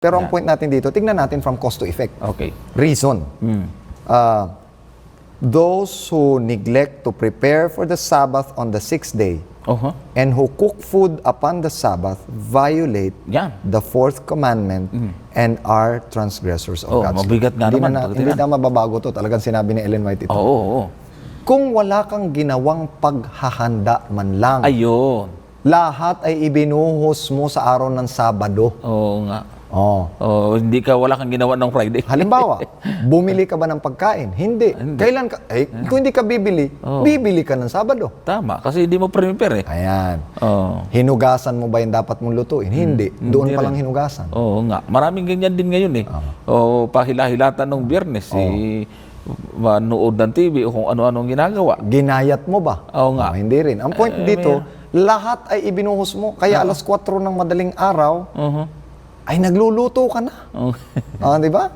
Pero ang point natin dito, tingnan natin from cost to effect. Okay. Reason. Those who neglect to prepare for the Sabbath on the sixth day and who cook food upon the Sabbath violate Yan. the fourth commandment and are transgressors of God's law. Mabigat nga Hindi naman. hindi na mababago to. Talagang sinabi ni Ellen White ito. Oo. Kung wala kang ginawang paghahanda man lang, Ayun. lahat ay ibinuhos mo sa araw ng Sabado. Oo nga. Oh. Wala kang ginawa ng Friday. Halimbawa, bumili ka ba ng pagkain? Hindi. Kailan ka? Kung hindi ka bibili, bibili ka ng Sabado. Tama, kasi hindi mo prepare eh. Ayan. Oo. Hinugasan mo ba yung dapat mong lutuin? Hindi. Doon pa lang hinugasan. Oo nga. Maraming ganyan din ngayon eh. Pahila-hilatan ng Biyernes. Manood ng TV o kung ano-anong ginagawa. Ginayat mo ba? Oo nga. Hindi rin. Ang point dito, lahat ay ibinuhos mo. Kaya alas 4 ng madaling araw, ay nagluluto ka na. Di ba?